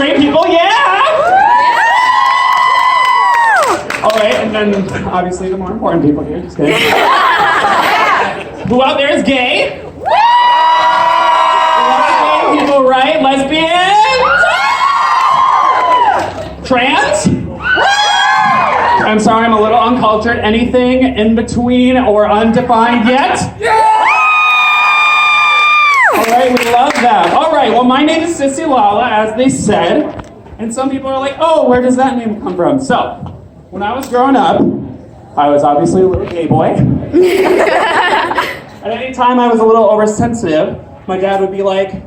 straight people, yeah! All right, and then obviously the more important people here, just kidding. Who out there is gay? Gay people, right? Lesbians? Trans? I'm sorry, I'm a little uncultured. Anything in between or undefined yet? All right, we love that. All right, well, my name is Sissy Lala, as they said. And some people are like, oh, where does that name come from? So, when I was growing up, I was obviously a little gay boy. At any time I was a little oversensitive, my dad would be like,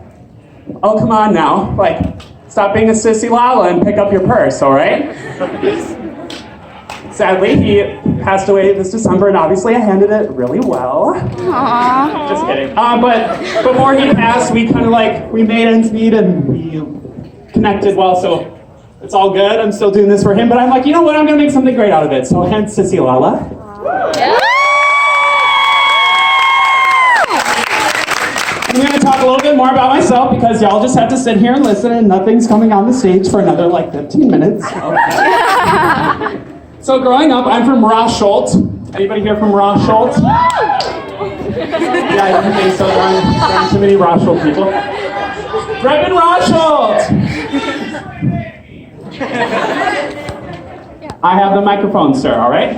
oh, come on now. Like, stop being a Sissy Lala and pick up your purse, all right? Sadly, he passed away this December, and obviously I handled it really well. Aww. Just kidding. But before he passed, we kind of like, we made ends meet and we connected well, so it's all good. I'm still doing this for him, but I'm like, you know what? I'm going to make something great out of it. So hence Sissy Lala. Yeah. I'm going to talk a little bit more about myself because y'all just have to sit here and listen and nothing's coming on the stage for another like 15 minutes. So growing up, I'm from Rosholt. Anybody here from Rosholt? Yeah, I didn't think so. There aren't too many Rosholt people. Rep in Rosholt! I have the microphone, sir, all right?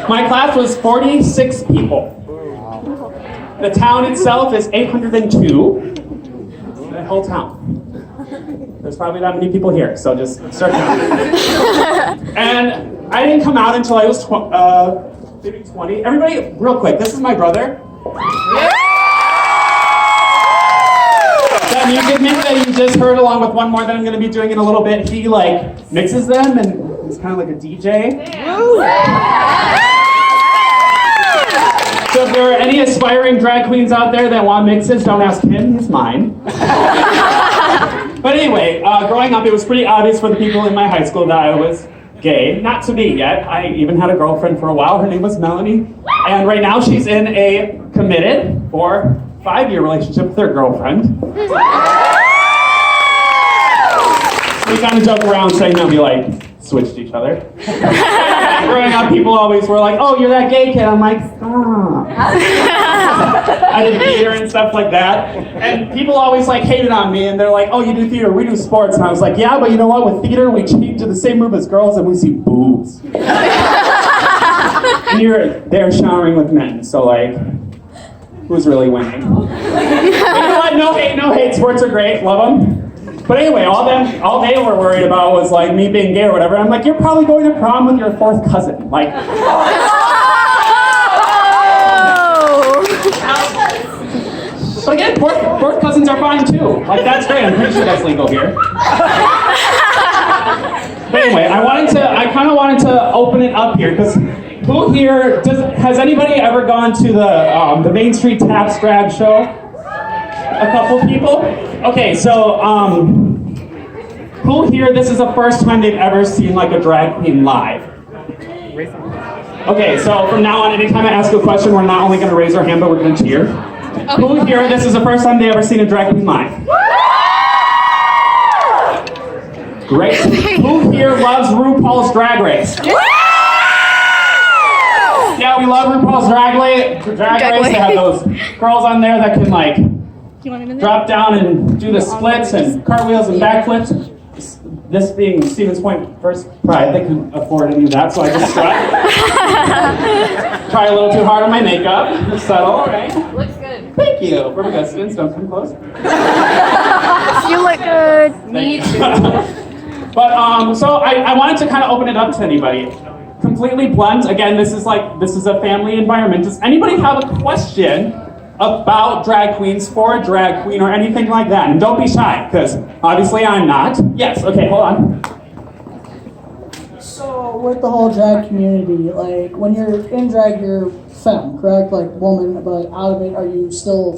My class was 46 people. The town itself is 802. The whole town. There's probably not many people here, so just start counting. And I didn't come out until I was maybe 20. Everybody, real quick, this is my brother. That music mix that you just heard, along with one more that I'm going to be doing in a little bit, he like mixes them, and he's kind of like a DJ. So if there are any aspiring drag queens out there that want mixes, don't ask him, he's mine. But anyway, growing up, it was pretty obvious for the people in my high school that I was gay. Not to me yet. I even had a girlfriend for a while. Her name was Melanie. And right now she's in a committed or 5-year relationship with her girlfriend. We kind of joke around saying that we like switched each other. Growing up, people always were like, oh, you're that gay kid. I'm like, stop. I did theater and stuff like that. And people always like hated on me, and they're like, oh, you do theater, we do sports. And I was like, yeah, but you know what? With theater, we change to the same room as girls and we see boobs. And you're there showering with men, so like, who's really winning? But you know what? No hate. Sports are great, love them. But anyway, all they were worried about was like me being gay or whatever. I'm like, you're probably going to prom with your 4th cousin. Like, but again, fourth cousins are fine too. Like, that's great. I'm pretty sure that's legal here. But anyway, I kind of wanted to open it up here because who here has anybody ever gone to the Main Street Taps drag show? A couple people? Okay, so, who here, this is the first time they've ever seen like a drag queen live? Okay, so from now on, anytime I ask a question, we're not only gonna raise our hand, but we're gonna cheer. Okay. Who here, this is the first time they've ever seen a drag queen live? Great. Who here loves RuPaul's Drag Race? Yeah, we love RuPaul's Drag Race. They have those girls on there that can like drop down and do the splits and cartwheels and backflips. This being Stevens Point First Pride, they couldn't afford any of that, so I just try a little too hard on my makeup. Subtle, all right? Looks good. Thank you. Where we go, students? Don't come close. You look good. Me too. But so I wanted to kind of open it up to anybody. Completely blunt. Again, this is a family environment. Does anybody have a question about drag queens, for a drag queen, or anything like that? And don't be shy, because obviously I'm not. Yes, okay, hold on. So, with the whole drag community, like, when you're in drag, you're femme, correct? Like, woman, but out of it,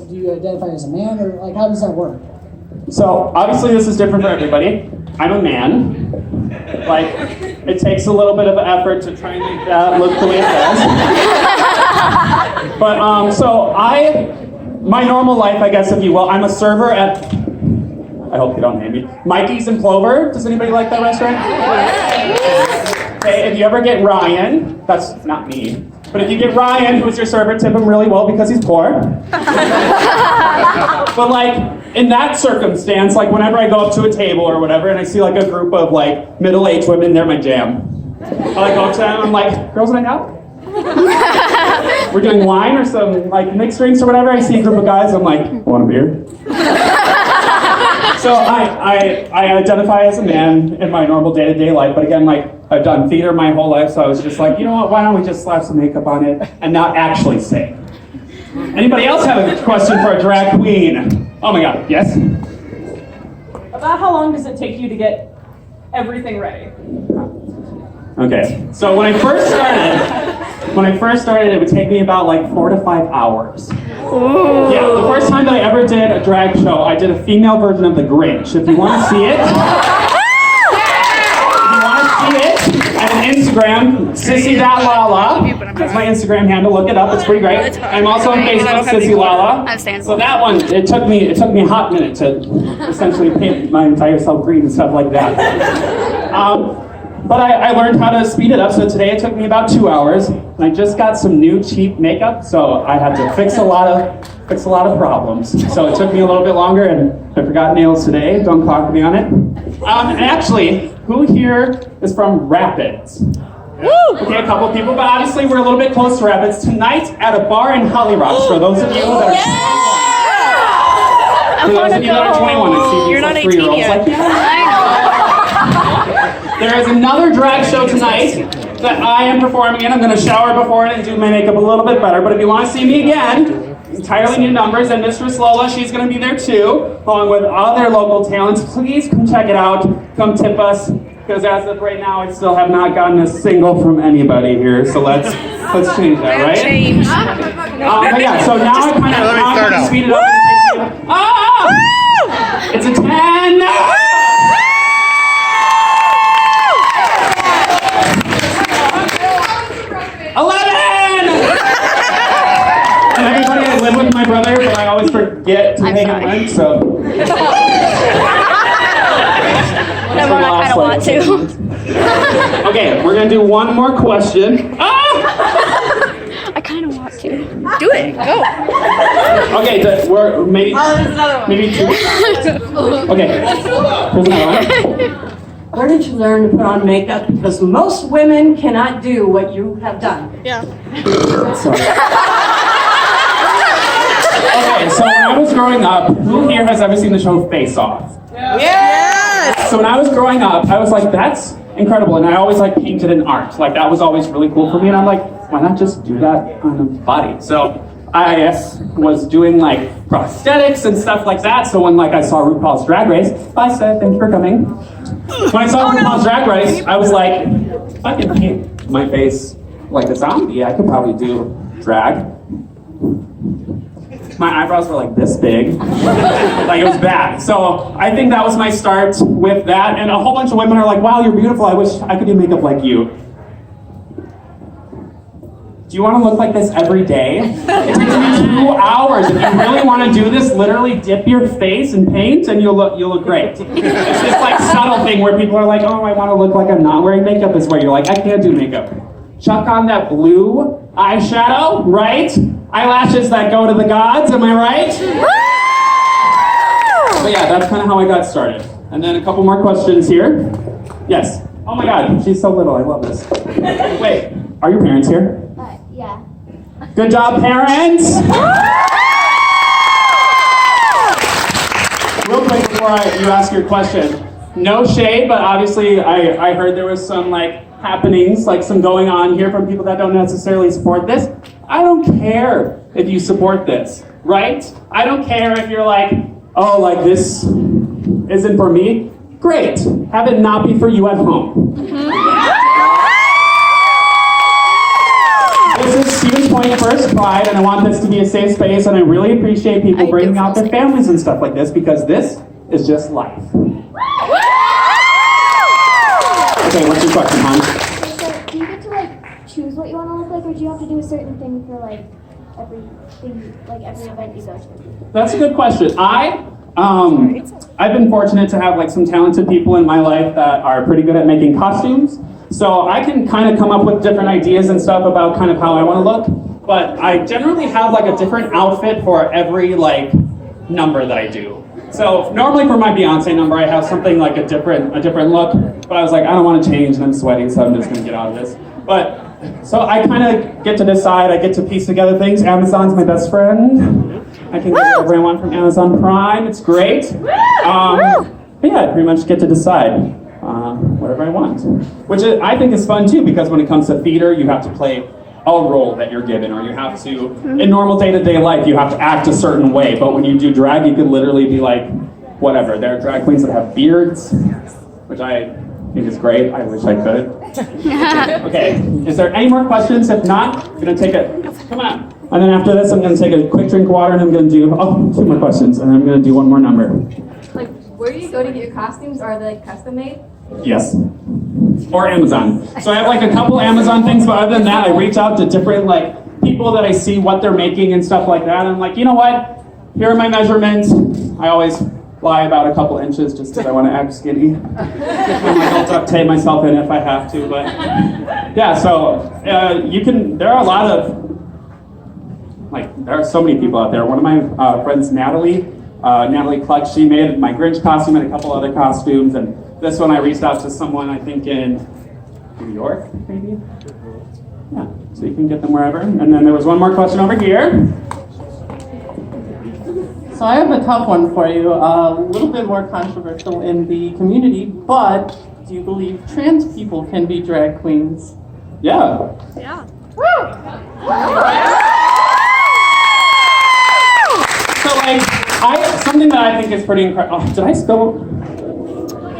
do you identify as a man, or, like, how does that work? So, obviously this is different for everybody. I'm a man. Like, it takes a little bit of effort to try and make that look the way it does. But, so my normal life, I guess, if you will, I'm a server at I hope they don't hate me. Mikey's in Clover. Does anybody like that restaurant? Okay, if you ever get Ryan, that's not me, but if you get Ryan, who's your server, tip him really well because he's poor. But like, in that circumstance, like whenever I go up to a table or whatever and I see like a group of like middle-aged women, they're my jam. I like go up to them and I'm like, girls night out? We're doing wine or some like mixed drinks or whatever. I see a group of guys, I'm like, want a beer? So I identify as a man in my normal day-to-day life, but again, like I've done theater my whole life, so I was just like, you know what, why don't we just slap some makeup on it and not actually sing? Anybody else have a question for a drag queen? Oh my God, yes? About how long does it take you to get everything ready? Okay, so when I first started, it would take me about like 4 to 5 hours. Ooh. Yeah, the first time that I ever did a drag show, I did a female version of The Grinch. If you want to see it, I have an Instagram, Sissy.Lala. That's my Instagram handle. Look it up. It's pretty great. I'm also on Facebook, Sissy Lala. So that one, it took me a hot minute to essentially paint my entire self green and stuff like that. But I learned how to speed it up. So today it took me about 2 hours, and I just got some new cheap makeup, so I had to fix a lot of problems. So it took me a little bit longer, and I forgot nails today. Don't clock me on it. And actually, who here is from Rapids? Okay, a couple people, but obviously we're a little bit close to Rapids. Tonight at a bar in Holly Rocks, for those of you that are 21, I see You're not like 18 3-year-olds yet. like, yeah. There is another drag show tonight that I am performing in. I'm going to shower before it and do my makeup a little bit better, but if you want to see me again, entirely new numbers, and Mistress Lola, she's going to be there too, along with other local talents. Please come check it out. Come tip us. Because as of right now, I still have not gotten a single from anybody here. So let's change that, right? But yeah, so now I kind of speed it up. It's a 10. 11. And everybody, I live with my brother, but I always forget to pay him rent. So. I kind of want to. Okay, we're gonna do one more question. I kind of want to. Do it. Go. Okay, we're maybe two. Okay. Here's another one. Where did you learn to put on makeup? Because most women cannot do what you have done. Yeah. Sorry. Okay, so when I was growing up, who here has ever seen the show Face Off? Yes! So when I was growing up, I was like, that's incredible. And I always like painted in art. Like that was always really cool for me. And I'm like, why not just do that on a body? So I was doing like prosthetics and stuff like that. So when like I saw RuPaul's Drag Race, bye Seth, thank you for coming. When I saw RuPaul's Drag Race, I was like, if I can paint my face like a zombie, I could probably do drag. My eyebrows were like this big. Like it was bad. So I think that was my start with that. And a whole bunch of women are like, wow, you're beautiful. I wish I could do makeup like you. Do you want to look like this every day? It takes me 2 hours. If you really want to do this, literally dip your face in paint and you'll look great. It's this like subtle thing where people are like, oh, I want to look like I'm not wearing makeup, is where you're like, I can't do makeup. Chuck on that blue eyeshadow, right? Eyelashes that go to the gods, am I right? But yeah, that's kind of how I got started. And then a couple more questions here. Yes. Oh my God, she's so little, I love this. Wait, are your parents here? Yeah. Good job, parents! Real quick before you ask your question, no shade, but obviously I heard there was some like happenings, like some going on here from people that don't necessarily support this. I don't care if you support this, right? I don't care if you're like, oh, like this isn't for me. Great, have it not be for you at home. This is Stevens Point First Pride, and I want this to be a safe space, and I really appreciate people bringing out their families and stuff like this, because this is just life. Okay, what's your question, hon? So, do you get to like choose what you want to look like, or do you have to do a certain thing for like everything, like every event you go to? That's a good question. I I've been fortunate to have like some talented people in my life that are pretty good at making costumes. So I can kind of come up with different ideas and stuff about kind of how I want to look. But I generally have like a different outfit for every like number that I do. So normally for my Beyonce number, I have something like a different look. But I was like, I don't want to change and I'm sweating, so I'm just going to get out of this. But so I kind of get to decide, I get to piece together things. Amazon's my best friend. I can get whatever I want from Amazon Prime, it's great. But yeah, I pretty much get to decide whatever I want. Which I think is fun too, because when it comes to theater, you have to play a role that you're given, or you have to, in normal day-to-day life, you have to act a certain way. But when you do drag, you could literally be like, whatever. There are drag queens that have beards, which I think is great. I wish I could. Okay, is there any more questions? If not, I'm gonna take a, come on. And then after this, I'm gonna take a quick drink of water and I'm gonna do, two more questions, and then I'm gonna do one more number. Like, where do you go to get your costumes? Are they like custom made? Yes. Or Amazon. So I have like a couple Amazon things, but other than that, I reach out to different like people that I see what they're making and stuff like that. And I'm like, you know what? Here are my measurements. I always lie about a couple inches just because I want to act skinny. I'll duct tape myself in if I have to, but yeah, so there are a lot of, like, there are so many people out there. One of my friends, Natalie Clutch, she made my Grinch costume and a couple other costumes, and this one I reached out to someone, I think in New York, maybe? Yeah, so you can get them wherever. And then there was one more question over here. So I have a tough one for you, a little bit more controversial in the community, but do you believe trans people can be drag queens? Yeah. Yeah. So like, something that I think is pretty incredible, did I spill?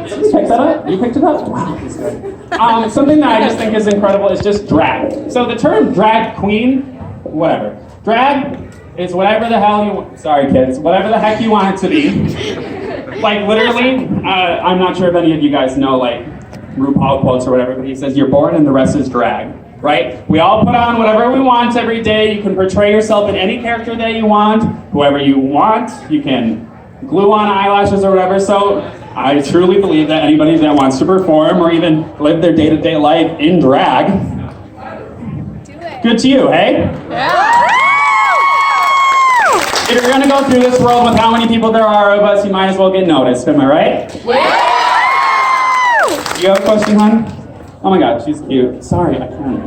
Did you pick that up? You picked it up? Wow, that's good. Something that I just think is incredible is just drag. So the term drag queen, whatever. Drag is whatever the hell you want. Sorry kids, whatever the heck you want it to be. Like literally, I'm not sure if any of you guys know like RuPaul quotes or whatever, but he says you're born and the rest is drag, right? We all put on whatever we want every day. You can portray yourself in any character that you want, whoever you want. You can glue on eyelashes or whatever. So I truly believe that anybody that wants to perform or even live their day-to-day life in drag, do it. Good to you, hey? Yeah. If you're gonna go through this world with how many people there are of us, you might as well get noticed, am I right? Yeah. You have a question, hon? Oh my God, she's cute. Sorry, I can't.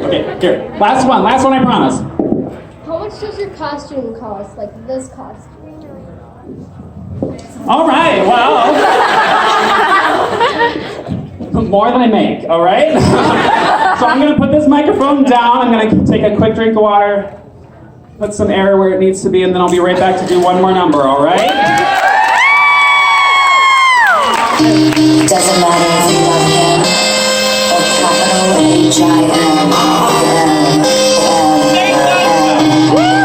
Okay, here, last one, I promise. How much does your costume cost? Like this costume? All right, well. More than I make, all right? So I'm gonna put this microphone down, I'm gonna take a quick drink of water, put some air where it needs to be, and then I'll be right back to do one more number, all right? Doesn't matter if you love him or capital H-I-M.